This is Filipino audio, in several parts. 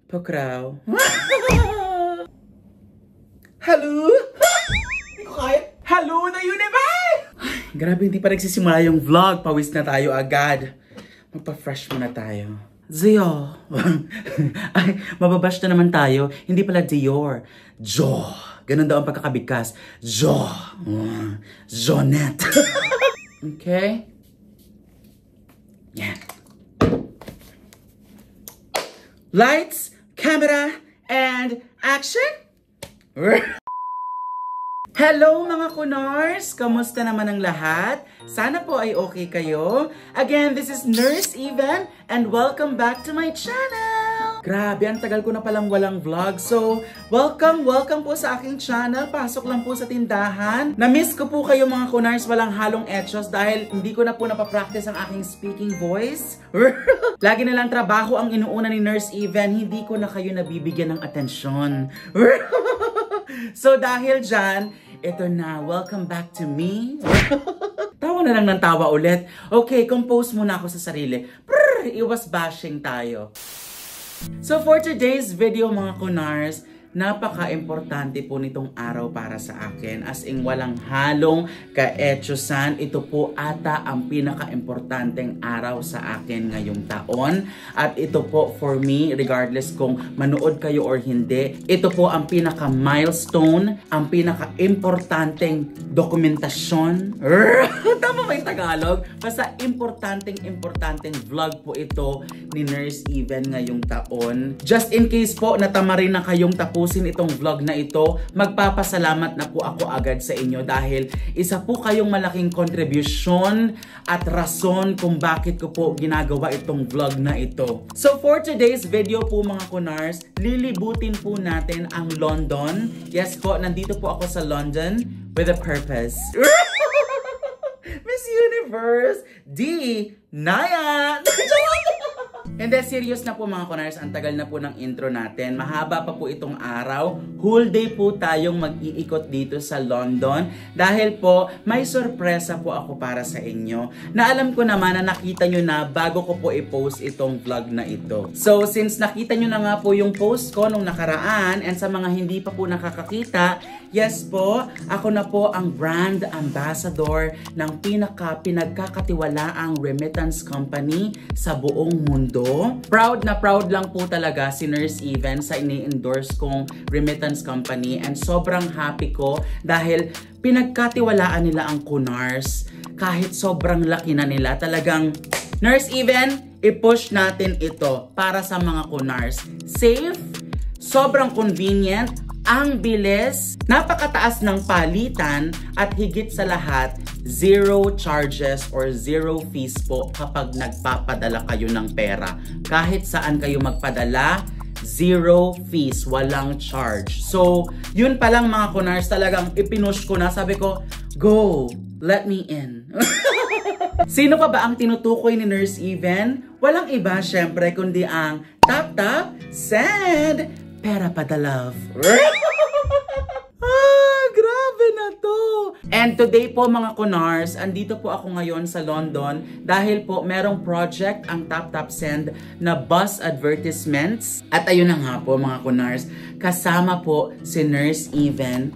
Pokraw. Hello? Hello na universe! Grabe, hindi pa nagsisimula yung vlog. Pawis na tayo agad. Magpa-fresh muna tayo. Zio. Ay, mababash na naman tayo. Hindi pala Dior. Jo. Ganun daw ang pagkakabigkas. Jo. Jonette. Okay? Yeah. Lights, camera, and action! Hello mga Kunars! Kamusta naman ang lahat? Sana po ay okay kayo. Again, this is Nurse Even and welcome back to my channel! Grabe, ang tagal ko na palang walang vlog. So, welcome po sa aking channel. Pasok lang po sa tindahan. Na-miss ko po kayo mga Kunars, walang halong etchos dahil hindi ko na po napapractice ang aking speaking voice. Lagi na lang trabaho ang inuuna ni Nurse Even, hindi ko na kayo nabibigyan ng atensyon. So dahil dyan, ito na, welcome back to me. Tawa na lang ng tawa ulit. Okay, compose muna ako sa sarili. Iwas bashing tayo. So for today's video mga Kunars, napaka-importante po nitong araw para sa akin. As in walang halong ka-etchosan. Ito po ata ang pinaka-importanteng araw sa akin ngayong taon. At ito po for me, regardless kung manood kayo or hindi, ito po ang pinaka-milestone, ang pinaka-importanteng dokumentasyon. Tama ba yung Tagalog? Basta importanteng vlog po ito ni Nurse Even ngayong taon. Just in case po natama rin na kayong tapusin itong vlog na ito, magpapasalamat na po ako agad sa inyo dahil isa po kayong malaking contribution at rason kung bakit ko po ginagawa itong vlog na ito. So for today's video po mga Kunars, lilibutin po natin ang London. Yes po, nandito po ako sa London with a purpose. Miss Universe D. Naya! Hindi, serious na po mga Kunars, ang tagal na po ng intro natin. Mahaba pa po itong araw. Whole day po tayong mag-iikot dito sa London dahil po may sorpresa po ako para sa inyo na alam ko naman na nakita nyo na bago ko po i-post itong vlog na ito. So since nakita nyo na nga po yung post ko nung nakaraan and sa mga hindi pa po nakakakita, yes po, ako na po ang brand ambassador ng pinagkakatiwalaang remittance company sa buong mundo. Proud na proud lang po talaga si Nurse Even sa ini-endorse kong remittance company and sobrang happy ko dahil pinagkatiwalaan nila ang Kunars kahit sobrang laki na nila. Talagang Nurse Even, i-push natin ito para sa mga Kunars. Safe, sobrang convenient, ang bilis, napakataas ng palitan at higit sa lahat, zero charges or zero fees po kapag nagpapadala kayo ng pera. Kahit saan kayo magpadala, zero fees, walang charge. So, yun pa lang mga Kunars, talagang ipinush ko na. Sabi ko, go, let me in. Sino pa ba ang tinutukoy ni Nurse Even? Walang iba syempre kundi ang tap, send, pera pa the love. Grabe na to! And today po mga Kunars, andito po ako ngayon sa London dahil po merong project ang Tap Send na bus advertisements. At ayun na nga po mga Kunars, kasama po si Nurse Even.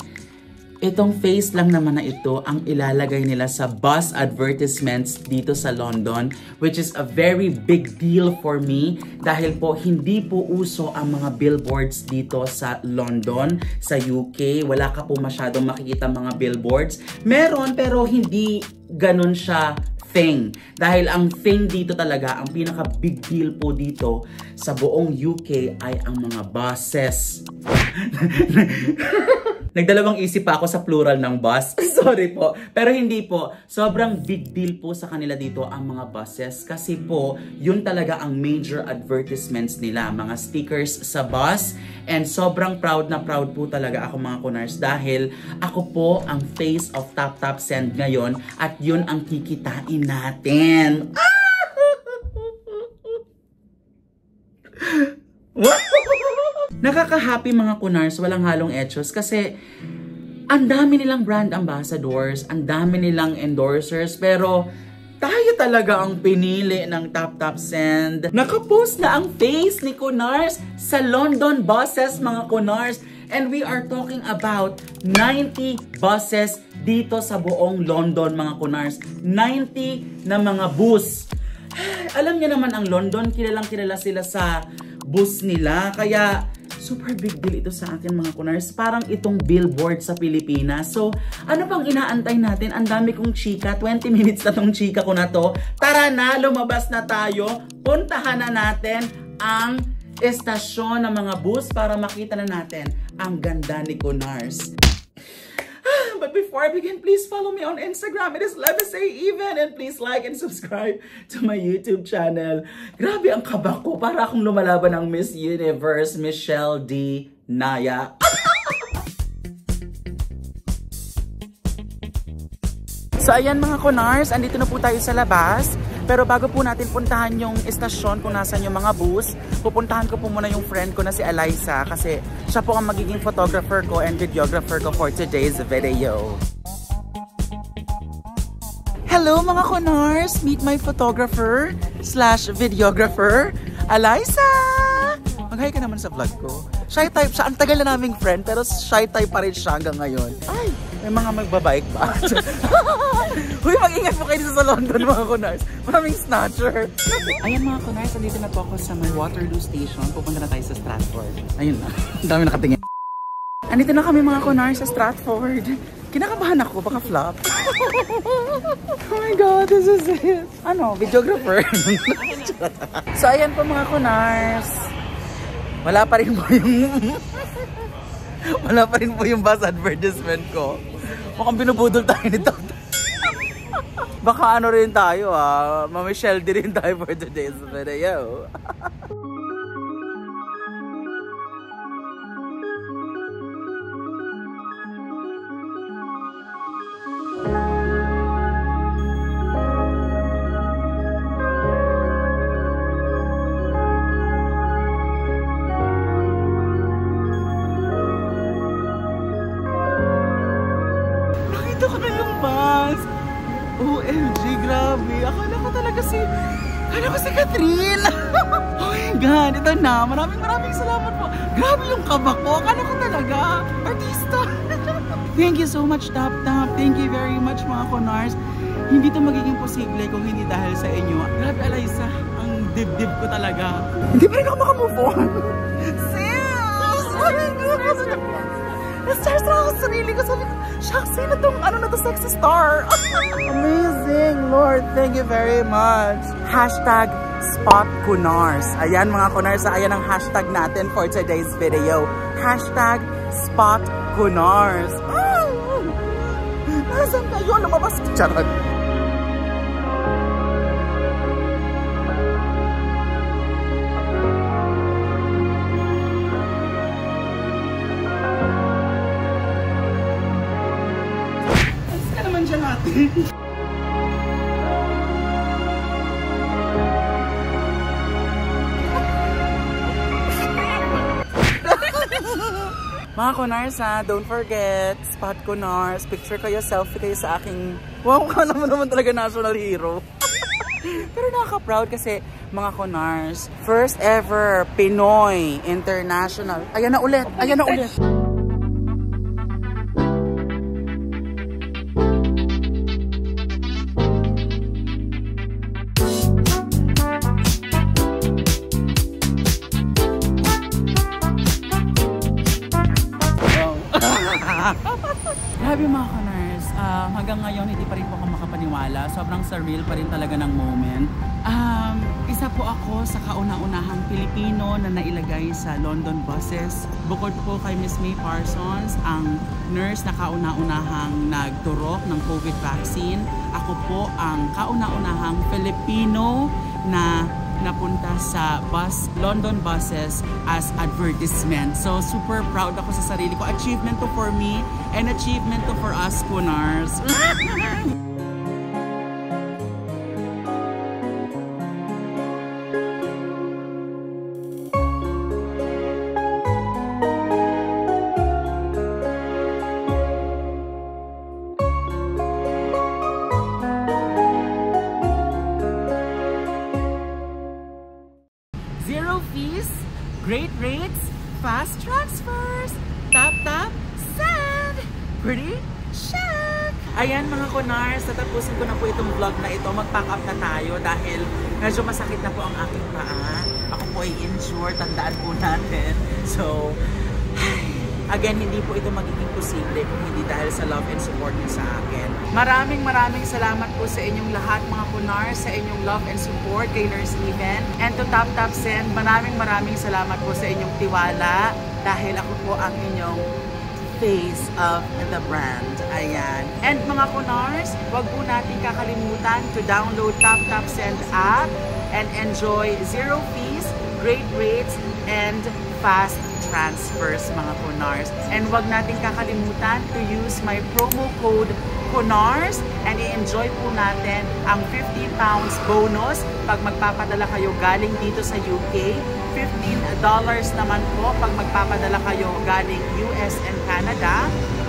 Itong face lang naman na ito ang ilalagay nila sa bus advertisements dito sa London, which is a very big deal for me dahil po hindi po uso ang mga billboards dito sa London, sa UK. Wala ka po masyadong makikita mga billboards. Meron pero hindi ganun siya thing. Dahil ang thing dito talaga, ang pinaka big deal po dito sa buong UK ay ang mga buses. Nagdalawang isip pa ako sa plural ng bus. Sorry po. Pero hindi po. Sobrang big deal po sa kanila dito ang mga buses. Kasi po, yun talaga ang major advertisements nila. Mga stickers sa bus. And sobrang proud na proud po talaga ako mga Kunars. Dahil ako po ang face of Tap Send ngayon. At yun ang kikitain natin. What? Nakaka-happy mga Kunars, walang halong etchos kasi ang dami nilang brand ambassadors, ang dami nilang endorsers, pero tayo talaga ang pinili ng Tap Send. Nakapost na ang face ni Kunars sa London buses, mga Kunars. And we are talking about 90 buses dito sa buong London, mga Kunars. 90 na mga bus. Alam niyo naman ang London, kilalang-kilala sila sa bus nila. Kaya super big deal ito sa akin, mga Kunars. Parang itong billboard sa Pilipinas. So, ano pang inaantay natin? Ang dami kong chika. 20 minutes na tong chika ko na to. Tara na, lumabas na tayo. Puntahan na natin ang estasyon ng mga bus para makita na natin ang ganda ni Kunars. But before I begin, please follow me on Instagram. It is Let Me Say Even. And please like and subscribe to my YouTube channel. Grabe ang kaba ko. Para akong lumalaban ng Miss Universe, Michelle D. Naya. So ayan, mga Kunars, andito na po tayo sa labas. Pero bago po natin puntahan yung estasyon kung nasan yung mga bus, pupuntahan ko po muna yung friend ko na si Eliza kasi siya po ang magiging photographer ko and videographer ko for today's video. Hello, mga Kunars! Meet my photographer slash videographer, Eliza! Mag-hi ka naman sa vlog ko. Shy type siya. Ang tagal na naming friend pero shy type pa rin siya hanggang ngayon. Ay! May mga magbabike ba? Uy, mag-ingat po kayo sa London, mga Kunars. Maraming snatcher. Ayan, mga Kunars, andito na po ako sa may Waterloo Station. Pupunta na tayo sa Stratford. Ayun na. Ang dami nakatingin. Andito na kami, mga Kunars, sa Stratford. Kinakabahan ako, baka flop. Oh my God, this is it. Ano, videographer. So, ayan po, mga Kunars. Wala pa rin po yung... Wala pa rin po yung bus advertisement ko. Mukhang binubudol tayo nito. Baka ano rin tayo Ma-Michelle D rin tayo for today's video. OMG, grabe. Akala ko si Catherine. Oh my God, ito na. Maraming salamat po. Grabe yung kaba ko. Akala ko talaga artista. Thank you so much, Tap. Thank you very much, mga Kunars. Hindi to magiging posible kung hindi dahil sa inyo. Grabe, Eliza. Ang dibdib ko talaga. Hindi pa rin ako makamove on. Sis! Oh my God! Na-stars na ako sa sarili ko. Sabi ko, shucks, sino tong sexy star? Amazing, Lord. Thank you very much. Hashtag Spot Kunars. Ayan, mga Kunars, ayan ang hashtag natin for today's video. Hashtag Spot Kunars. Nasaan kayo? Lumabas. Charot. Mga Kunars, don't forget, Spot Kunars, picture kayo, selfie kayo sa aking, wow, kala mo naman talaga national hero. Pero nakaka-proud kasi, mga Kunars, first ever Pinoy International. Ayan na ulit, ayan na ulit. Grabe, mga Kunars, hanggang ngayon hindi pa rin po ako makapaniwala. Sobrang surreal pa rin talaga ng moment. Isa po ako sa kauna-unahang Pilipino na nailagay sa London buses. Bukod po kay Miss May Parsons, ang nurse na kauna-unahang nagturok ng COVID vaccine. Ako po ang kauna-unahang Filipino na napunta sa London buses as advertisement. So, super proud ako sa sarili ko. Achievement to for me and achievement to for us, Kunars. great rates, fast transfers, tap tap, send, pretty check! Ayan mga kunars, tatapusin ko na po itong vlog na ito. Mag-pack up na tayo dahil medyo masakit na po ang aking paa. Ako po ay insured, tandaan po natin. So, again, hindi po ito magiging posible kung hindi dahil sa love and support niyo sa akin. Maraming salamat po sa inyong lahat mga kunars, sa inyong love and support kay Nurse Even. And to Tap Tap Send, maraming salamat po sa inyong tiwala dahil ako po ang inyong face of the brand. Ayan. And mga kunars, wag po natin kakalimutan to download Tap Tap Send app and enjoy 0 fees, great rates, and fast transfers mga kunars. And wag natin kakalimutan to use my promo code kunars and i-enjoy po natin ang 50 pounds bonus pag magpapadala kayo galing dito sa UK. $15 naman po pag magpapadala kayo galing US and Canada.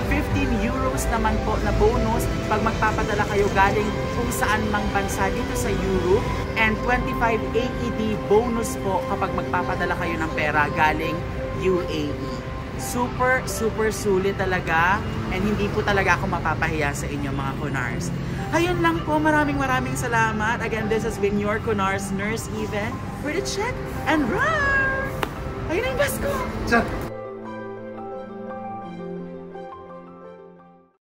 15 euros naman po na bonus pag magpapadala kayo galing kung saan mang bansa dito sa Europe. And 25 AED bonus po kapag magpapadala kayo ng pera galing UAE. Super sulit talaga and hindi po talaga ako mapapahiya sa inyo mga kunars. Ayun lang po, maraming salamat. Again, this has been your kunars, Nurse Even. Pretty check and run! Ayun na yung bus ko!